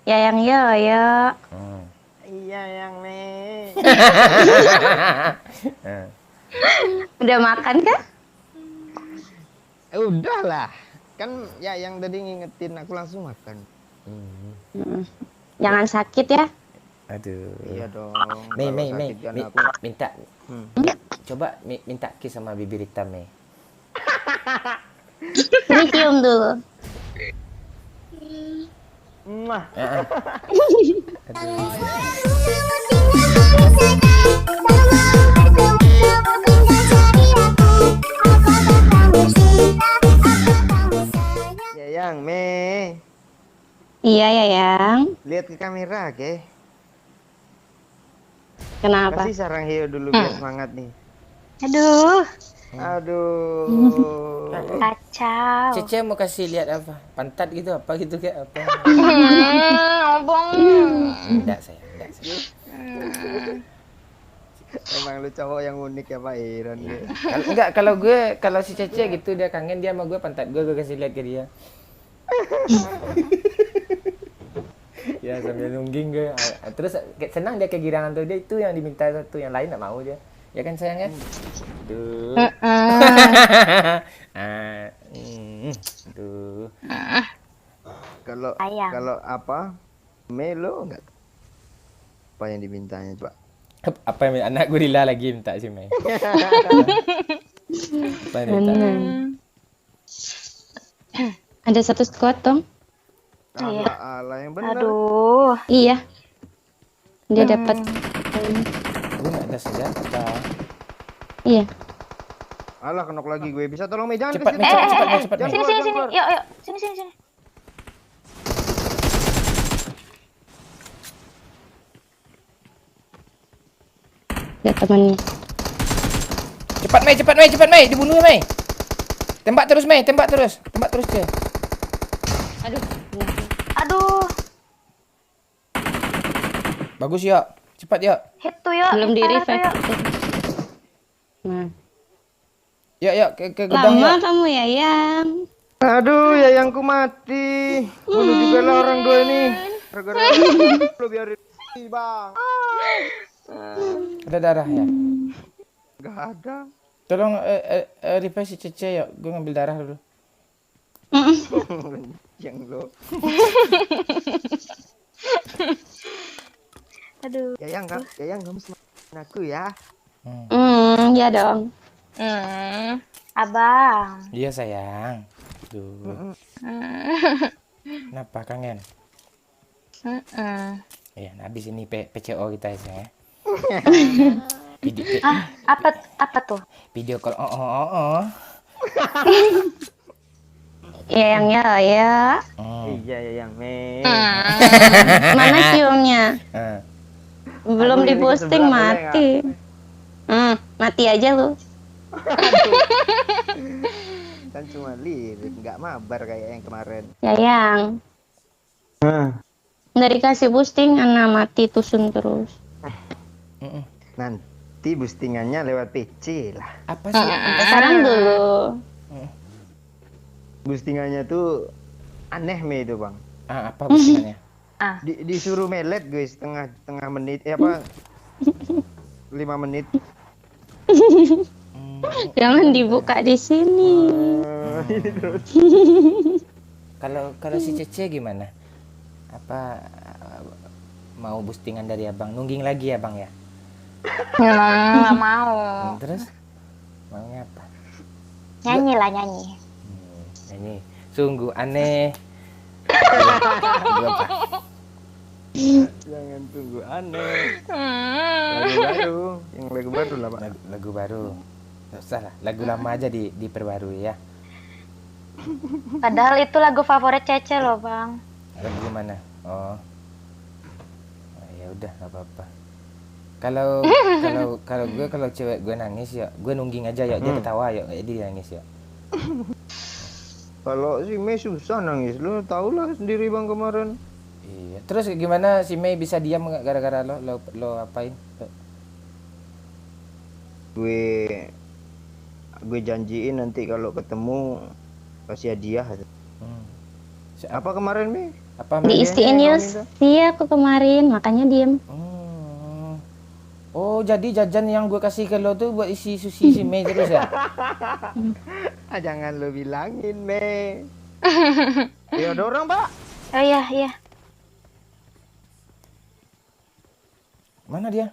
Yang Yoyo. Iya yang nih. Udah makan kah? Udahlah. Kan ya yang tadi ngingetin aku langsung makan. Jangan sakit ya. Aduh. Iya dong. Mei, Kalau Mei, Mei, sakit kan Mei, aku. minta. Coba minta kiss sama bibir hitam, Mei. Ini cium dulu. Mah. Ya yang Mei. Iya ya yang. Lihat ke kamera, oke? Kenapa? Kasih sarang hiu dulu biar semangat nih. Aduh, Aduh. kacau. Cece mau kasih lihat apa? Pantat gitu apa gitu kayak apa? Abang. Enggak saya. Emang lu cowok yang unik ya Pak Iron. Enggak, kalau si Cece gitu dia kangen dia sama gue pantat gue kasih lihat ke dia. Ya sambil nungging gue. Terus senang dia kegirangan tuh, dia itu yang diminta satu, yang lain enggak mau dia. Ya kan sayangnya? Duh. Duh. Kalau apa? Melo enggak? Apa yang dimintanya, Pak? Apa yang anak gorila lagi minta sih, Mei? Apa yang minta? Ada satu squad dong. Alah yang benar. Aduh. Iya. Dia dapat. Gue nggak ada senjata. Iya. Alah kenok lagi gue. Bisa tolong Mei, jangan Cepat, ke Mei, situ. cepat, Mei. Sini. Yuk. Sini. Lihat temannya. Cepat, Mei, dibunuh, Mei. Tembak terus dia. Aduh. Bagus ya, cepat ya. Hit tuh yuk. Belum di revive. Nah. Ya, ke gudang Lama ya. kamu ya yang. Aduh, ya yangku mati. Bunuh juga lah orang dua ini. Gara-gara lu biarin Bang. Ada darah ya. Enggak ada. Tolong revive si Cece ya, gue ngambil darah dulu. Yang lo. Aduh. Ya yang kamu semakin aku ya. Ya dong. Abang. Iya sayang. Tuh. Kenapa kangen? Iya, habis ini PCO kita ya. Apa tuh? Video call. Oh. Ya yang ya. Iya ya yang Mei. Mana ciumnya? Belum Aku di ini posting kesebelah boleh mati. Mati aja lu. Kan cuma lirik, nggak mabar kayak yang kemarin. Ya yang. Nggak dikasih boosting, anak mati tusun terus. Nanti boostingannya lewat PC lah. Apa sih? Sekarang dulu. Boostingannya tuh aneh Mei itu Bang. Apa boostingannya? Disuruh melet guys setengah menit 5 menit. Jangan dibuka di sini. Ini terus. Kalau si Cece gimana? Apa mau boostingan dari abang? Nungging lagi ya bang ya? Nggak mau. Terus maunya apa? Nyanyi. Nyanyi. Sungguh aneh. Jangan tunggu aneh. Lagu baru lah Pak. Lagu baru. Nggak usah lah, lagu lama aja diperbarui ya. Padahal itu lagu favorit Cece loh bang. Lagu gimana? Oh ya udah nggak apa-apa. Kalau cewek gue nangis ya, gue nungging aja ya, dia ketawa ya, dia nangis ya. Kalau si Mei susah nangis, lu tau lah sendiri Bang kemarin. Iya. Terus gimana si Mei bisa diam gara-gara lo apain? Gue janjiin nanti kalau ketemu kasih hadiah. Apa kemarin Mei? Apa Di Mei? STN News. Iya, aku kemarin, makanya diem. Oh, jadi jajan yang gue kasih ke lo tuh buat isi susi si Mei terus ya? Ah, jangan lo bilangin, Me. Ya ada orang, Pak. Oh iya, iya. Mana dia?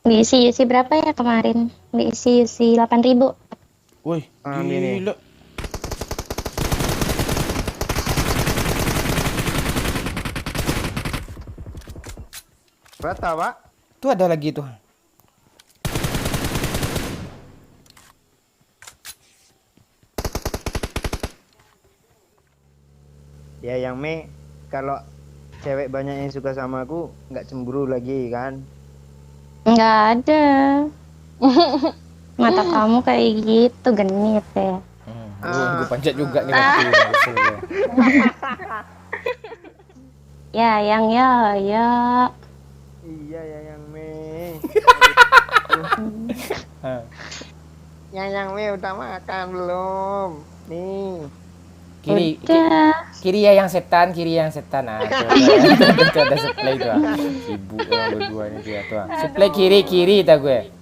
Diisi UC berapa ya kemarin? Diisi UC 8.000. Woi, Amin nih. gila. Berapa, Pak? Tuh ada lagi tuh. Ya yang Me, kalau cewek banyak yang suka sama aku, nggak cemburu lagi kan? Nggak ada. Mata kamu kayak gitu, genit ya. Gue panjat juga nih waktu ini. Kesel gue. Ya, yang ya, ya. Iya ya yang Me. Ah. Yang Me udah makan belum? Nih. Kiri ya yang setan, kiri yang setan. Nah, tuh ada supply tuh. Sibuk orang berdua ini dia tuh. Supply kiri tak gue.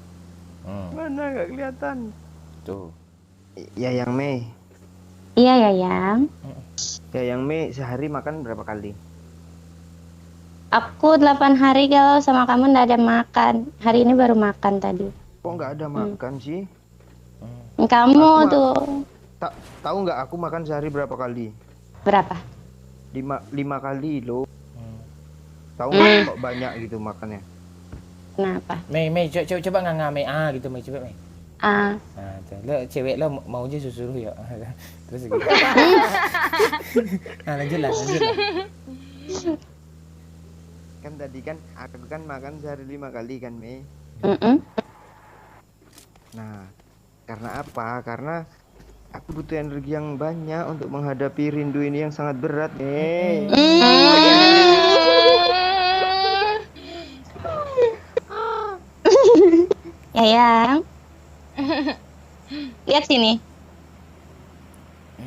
Mana nggak kelihatan? Tuh. Ya yang Me. Iya, ya, yang. Ya yang Me sehari makan berapa kali? Aku 8 hari kalau sama kamu nggak ada makan. Hari ini baru makan tadi. Kok nggak ada makan sih? Kamu Aku tuh Tak tahu nggak aku makan sehari berapa kali? berapa? 5 kali loh. Tahu nggak kok banyak gitu makannya? Kenapa? Mei, coba nggak Mei. Ah, gitu Mei, coba Mei. Ah, Nah, lo cewek lo mau aja suruh ya. Terus gitu. Nah, lanjut lah. Kan tadi kan aku kan makan sehari 5 kali kan Me. Nah, karena apa? Karena aku butuh energi yang banyak untuk menghadapi rindu ini yang sangat berat Me. ya, yang. Lihat sini.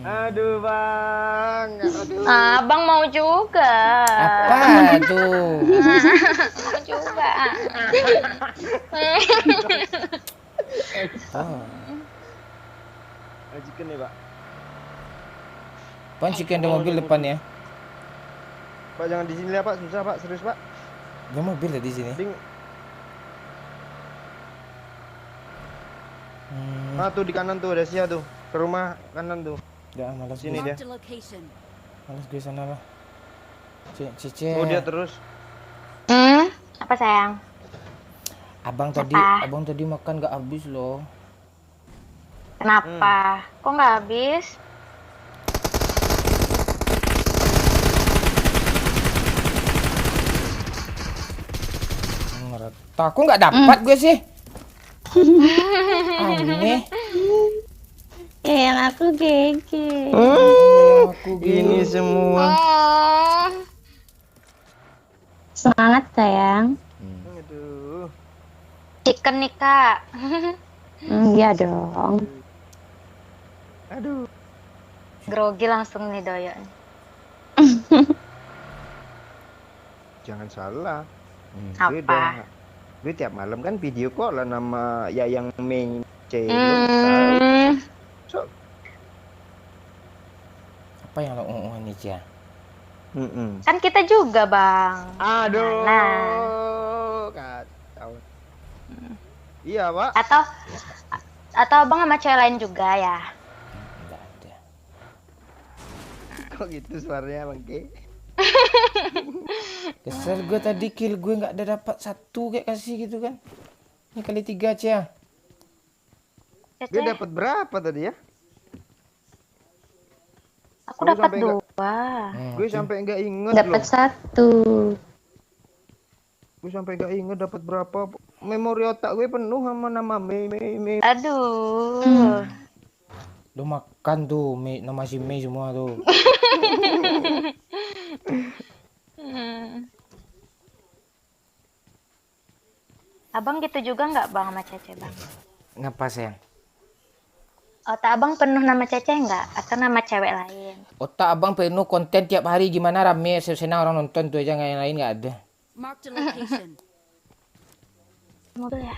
Aduh bang, aduh. Abang mau juga. Apa tuh? Mau juga. Oh, Chicken nih pak. pan chicken ada mobil depan ya? Pak jangan di sini lah pak, susah pak, serius pak. Ada mobil di sini. Ding. Ah tuh di kanan tuh ada Sia tuh, ke rumah kanan tuh. Udah malas Sini gue. dia. Malas gue sana lah. Cice. Oh dia terus. Apa sayang? Abang tadi makan gak habis loh. Kenapa? Kok nggak habis? Ngerti. Aku nggak dapat gue sih. Aneh. Yang aku gege. Aku gini. Ini semua. Semangat sayang. Aduh. Chicken nih kak. Iya dong. Aduh. Grogi langsung nih doyan. Jangan salah. Apa? Gue tiap malam kan video call lah nama Yayang Mei C. So, Apa yang lo ini Cia? Kan kita juga bang. Aduh. Nah. Kacau. Iya pak. Atau abang sama cewek lain juga ya? Enggak ada. Kok gitu suaranya bang Ki? Kesel gue tadi kill gue nggak ada dapat satu kayak kasih gitu kan. Ini kali 3 Cia. Dia dapat berapa tadi ya? Aku Kamu dapat sampai 2. Gue sampai nggak inget Dapat loh. 1. Gue sampai nggak inget dapat berapa. Memori otak gue penuh sama nama Mei. Aduh. Lo makan tuh nama si Mei semua tuh. Abang gitu juga nggak bang sama Cece bang? Ngapa sayang? Otak abang penuh nama Cece nggak? Atau nama cewek lain? Otak abang penuh konten tiap hari gimana rame senang orang nonton tuh aja, yang lain nggak ada. Marked a location. Mobil ya?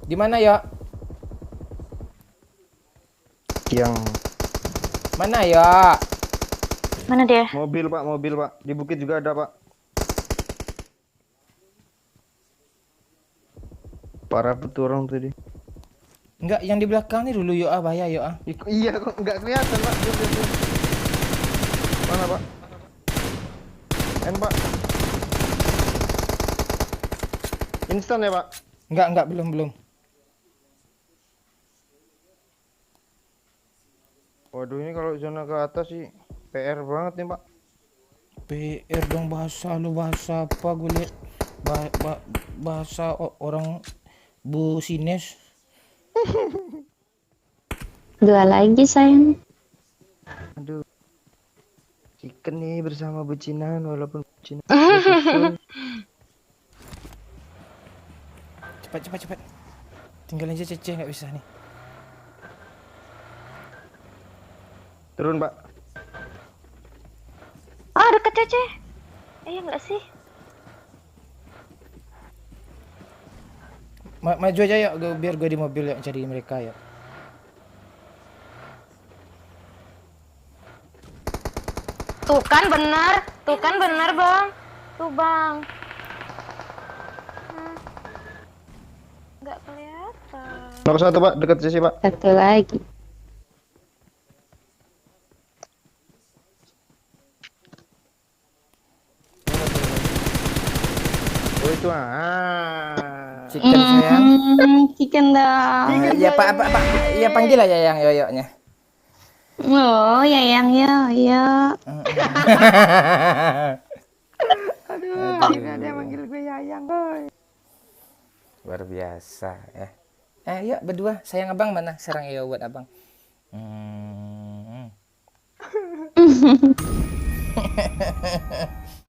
Di mana ya? Yang Mana ya? Mana dia? mobil pak, di bukit juga ada pak. Parah betul orang tadi. Enggak, yang di belakang nih dulu yuk ah, bahaya yuk ah. Iya kok nggak kelihatan pak. Diam. Mana pak? Pak. Instan ya pak? Enggak, belum. Waduh ini kalau zona ke atas sih PR banget nih pak. PR dong, bahasa lu bahasa apa gue liat bahasa orang Bu Sines. 2 lagi sayang. Aduh. Chicken nih bersama bucinan walaupun bucinan. Cepat. Tinggal aja Cece, nggak bisa nih. Turun pak. Oh, deket Cece. Iya nggak sih? Maju aja ya, biar gue di mobil ya cari mereka ya. Tuh kan bener bang. Tuh bang. Nggak kelihatan. Nomor 1 pak, dekat sisi pak. Satu lagi. Oh itu ah. Chicken sayang. Chicken dong. Ya pak, ya panggil aja yang yoyoknya. Oh, Yayang yo. Aduh, akhirnya dia manggil gue Yayang boy. Luar biasa ya. Yuk berdua, sayang abang mana? Serang yo buat abang.